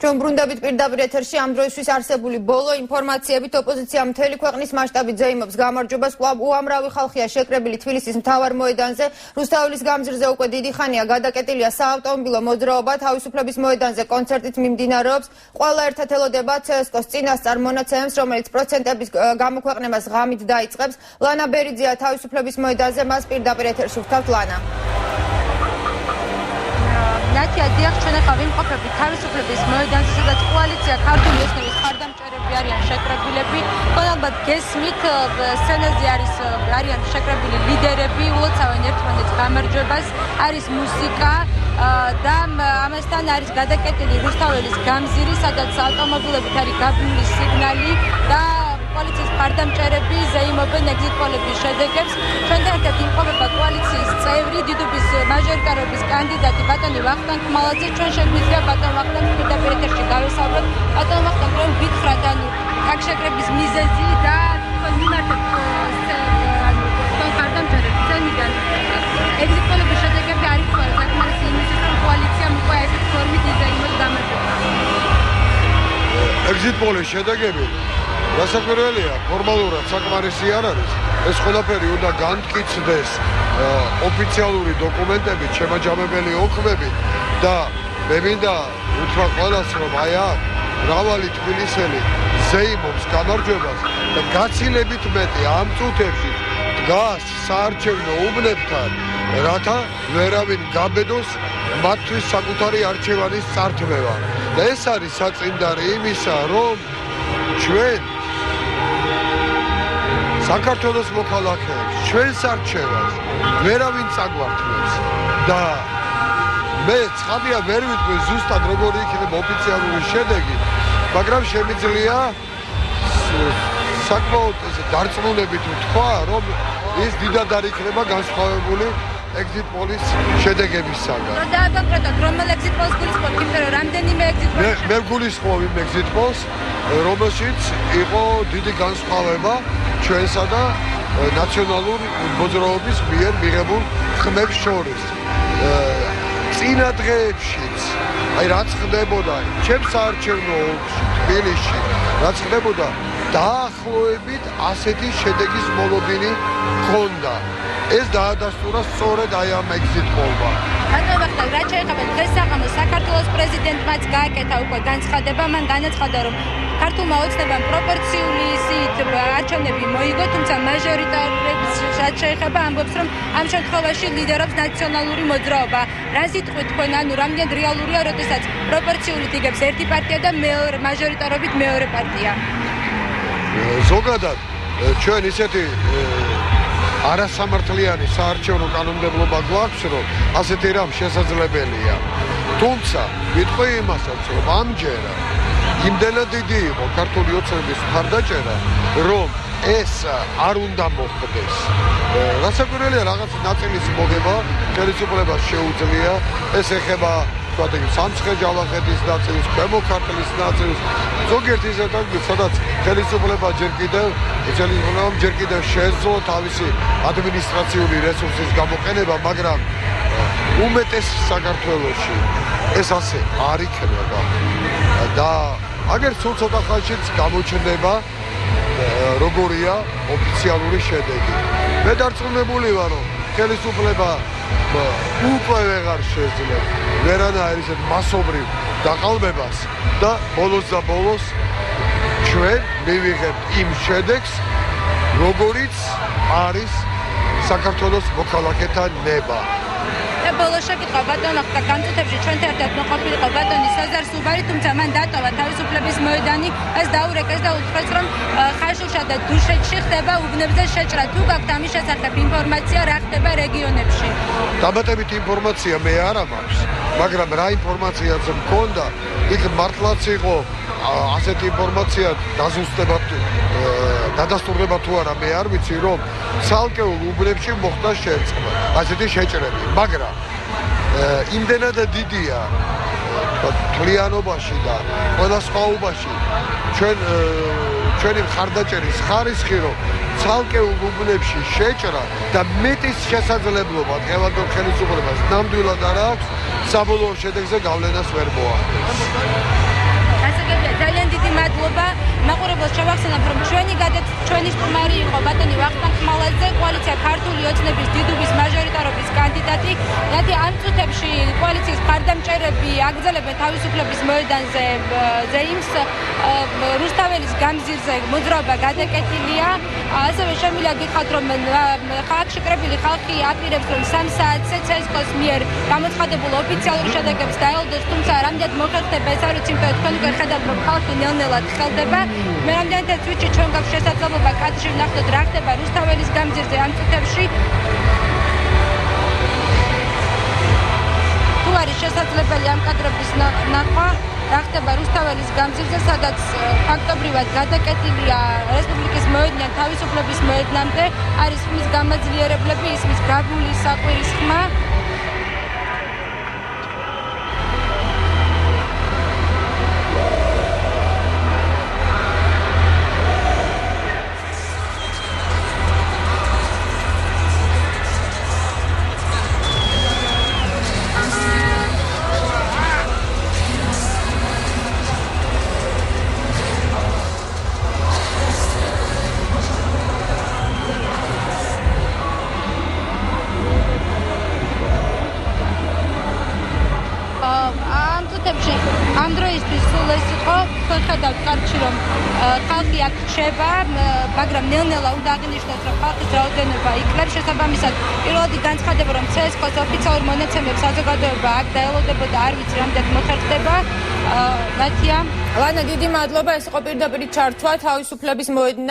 Ჩვენ ბრუნდებით პირდაპირ ეთერში ამ დროისთვის არსებული ბოლო ინფორმაციებით ოპოზიცია მთელი ქვეყნის მასშტაბით ზეიმობს გამარჯვებას. კვლავ უამრავი ხალხია შეკრებილი თბილისის მთავარ მოედანზე. რუსთაველის გამზირზე უკვე დიდი ხანია გადაკეტილია საავტომობილო მოძრაობა. თავისუფლების მოედანზე კონცერტით მიმდინარეობს. ყველა ერთად ელოდება CSKO-ს წინასწარ მონაცემებს, რომელიც პროცენტების გამოქვეყნებას ღამით დაიწყებს. ლანა ბერიძეა თავისუფლების მოედანზე, მას პირდაპირ ეთერში ვთავთ. ლანა. ნათია დიახ, ჩვენ ახლა ვიმყოფებით თავისუფლების მოედანზე, სადაც კოალიცია ქართული ოცნების მხარდამჭერები არიან შეკრებილები. ალბათ გესმით, სცენაზე არიან შეკრებილი ლიდერები, ულოცავენ ერთმანეთს გამარჯვებას, არის მუსიკა და ამასთან არის გადაკეტილი რუსთაველის გამზირი, სადაც ავტომობილებით არის გაბმული სიგნალი და კოალიციის მხარდამჭერები ზეიმობენ ეგზიტ პოლების შედეგებს. ჩვენთან ერთად იმყოფება კოალიციის წევრი, დიდუბის მაჟორიტარობის კანდიდატი ბატონი ვახტანგ ხმალაძე. ჩვენ შეგვიძლია ბატონ ვახტანგს პირდაპირ ეთერში გავესაუბროთ. ბატონ ვახტანგ, რომ გითხრათ, აქ შეკრების მიზეზი და თქვენ მიმართეთ თქვენ მხარდამჭერებს წენიდან ეგზიტ პოლების შედეგები არის ხოლმე საკმარისი იმისთვის, რომ კოალიციამ უკვე ესეთ ფორმით იზეიმოს გამარჯვება. ეგზიტ პოლის შედეგები გასაკვირველია, ფორმალურად საკმარისი არ არის. ეს ყველაფერი უნდა განმტკიცდეს ოფიციალური დოკუმენტებით, შემაჯამებელი ოქმებით და მე მინდა უთხრა ყველას, რომ აი აქ მრავალი თბილისელი ზეიმობს გამარჯვებას და გაცილებით მეტი ამ წუთებში დგას საარჩევნო უბნებთან, რათა ვერავინ გაბედოს მათთვის საკუთარი არჩევანის წართმევა. და ეს არის საწინდარი იმისა, რომ ჩვენ საქართველოს მოქალაქეებს ჩვენს არჩევას ვერავინ წაგვართმევს და მე ცხადია ვერ ვიტყვი ზუსტად როგორი იქნება ოფიციალური შედეგი, მაგრამ შემიძლია საკმაოდ დარწმუნებით ვთქვა, რომ ის დიდად არ იქნება განსხვავებული ეგზიტ პოლის შედეგებისაგან. და კონკრეტულად რომელ ეგზიტ პოლს გულისხმობთ, იმიტომ რომ რამდენიმე ეგზიტ პოლს მე გულისხმობ იმ ეგზიტ პოლს, რომელშიც იყო დიდი განსხვავება ჩვენსა და ნაციონალური მოძრაობის მიერ მიღებულ ხმებს შორის. წინა დღეებშიც, აი რაც ხდებოდა ჩემს საარჩევნო ოლქში, თბილისში, რაც ხდებოდა, დაახლოებით ასეთი შედეგის მოლოდინი ჰქონდა. ეს დაადასტურა სწორედ აი ამ ეგზიტ პოლმა. ბატონ ვახტანგ, რაც შეეხება დღეს საღამოს საქართველოს პრეზიდენტმაც გააკეთა უკვე განცხადება, მან განაცხადა, რომ ქართულმა ოცნებამ პროპორციული სიით არჩევნები მოიგო, თუმცა მაჟორიტარებს რაც შეეხება ამბობს, რომ ამ შემთხვევაში ლიდერობს ნაციონალური მოძრაობა. რა სიტყვით თქვენ, რამდენად რეალურია, როდესაც პროპორციულით იგებს ერთი პარტია და მეორე მაჟორიტარობით მეორე პარტია? ზოგადად ჩვენ ისეთი არასამართლიანი საარჩევნო კანონმდებლობა გვაქვს, რომ ასეთი რამ შესაძლებელია. თუმცა ვიტყვი იმასაც, რომ ამჯერად იმდენად დიდი იყო ქართული ოცნების მხარდაჭერა, რომ ეს არ უნდა მოხდეს. გასაკვირველია, რაღაც ნაწილის მოგება ხელისუფლებას შეუძლია, ეს ეხება სამცხე ჯავახეთის ნაწილს, ქვემო ქართლის ნაწილს, ზოგიერთ ისეთ ადგილს, სადაც ხელისუფლებამ ჯერ კიდევ შეეძლო თავისი ადმინისტრაციული რესურსის გამოყენება, მაგრამ უმეტეს საქართველოში ეს ასე არ იქნება და აგერ სულ ცოტა ხანშიც გამოჩნდება როგორია ოფიციალური შედეგი. მე დარწმუნებული ვარ, რომ ხელისუფლება უკვე ვეღარ შეძლებს ვერანაირ ისეთ მასობრივ დაყალბებას და ბოლოს და ბოლოს ჩვენ მივიღებთ იმ შედეგს, როგორიც არის საქართველოს მოქალაქეთა ნება. და ბოლოს შეკითხვა ბატონ ვახტანგ, განწყობებში ჩვენთან ერთად მოყოფილიყო ბატონი სეზარ სუბარი, თუმცა მან დატოვა თავისუფლების მოედანი, ეს დაურეკეს და უთხრეს, რომ ხაშურსა და დუშეთში ხდება უბნებზე შეჭრა. თუ გაქვთ ამის შესახებ ინფორმაცია, რა ხდება რეგიონებში? დამატებით ინფორმაცია მე არა მაქვს, მაგრამ რა ინფორმაციაც მქონდა, იქ მართლაც იყო ასეთი ინფორმაცია დადასტურდება თუ არა, მე არ ვიცი, რომ ცალკეულ უბნებში მოხდა შერწყმა, ასეთი შეჭრები, მაგრამ იმდენად დიდია თლიანობაში და ყველა სხვაობაში ჩვენი მხარდაჭერის ხარისხი, რომ ცალკეულ უბნებში შეჭრა და მეტის შესაძლებლობა დღევანდელ ხელისუფლებას ნამდვილად არ აქვს საბოლოო შედეგზე გავლენას ვერ მოახდენს. ზოგადად ჩვენი სტუმარი იყო ბატონი ვახტანგ ხმალაძე, კოალიცია ქართული ოცნების დიდუბის მაჟორიტარობის კანდიდატი. რათა ამ წუთებში კოალიციის მხარდამჭერები აგრძელებენ თავისუფლების მოედანზე ზეიმს, რუსთაველის გამზირზე მოძრაობა გადაკეტილია. ასევე შემიძლია გითხრათ, რომ ხალხში შეკრებილი ხალხი აპირებს, რომ 3 საათზე ცესკოს მიერ გამოცხადებულ ოფიციალურ შედეგებს დაელოდოს, თუმცა რამდენად მოხერხდება ეს არ ვიცი, იმიტომ თქვენ უკვე ხედავთ, რომ ხალხი ნელ-ნელად ხელდება. მე რამდენადაც ვიცი, ჩვენ გვაქვს შესაძლებლობა კადრში ვნახოთ რა ხდება რუსთაველის გამზირზე ამ წუთებში. თუ არის შესაძლებელი ამ კადრების ნახვა, რა ხდება რუსთაველის გამზირზე, სადაც ფაქტობრივად გადაკეტილია რესპუბლიკის მოედნიდან თავისუფლების მოედნამდე, არის ხმის გამაძლიერებლები, ისმის გრაბული საყვირის ხმა. ამ დროისთვის სულ ეს იყო, თქვენ ხედავთ კადრში, რომ ხალხი აქ რჩება, მაგრამ ნელ-ნელა უნდა აღინიშნოს, რომ ხალხის რაოდენობა იკლებს. შესაბამისად, პირველადი განცხადება, რომ ცესკოს ოფიციალურ მონაცემებს საზოგადოება აქ დაელოდებოდა, არ ვიცი რამდენად მოხერხდება. ნათია, ლანა, დიდი მადლობა, ეს იყო პირდაპირ ჩართვა თავისუფლების მოედნიდან.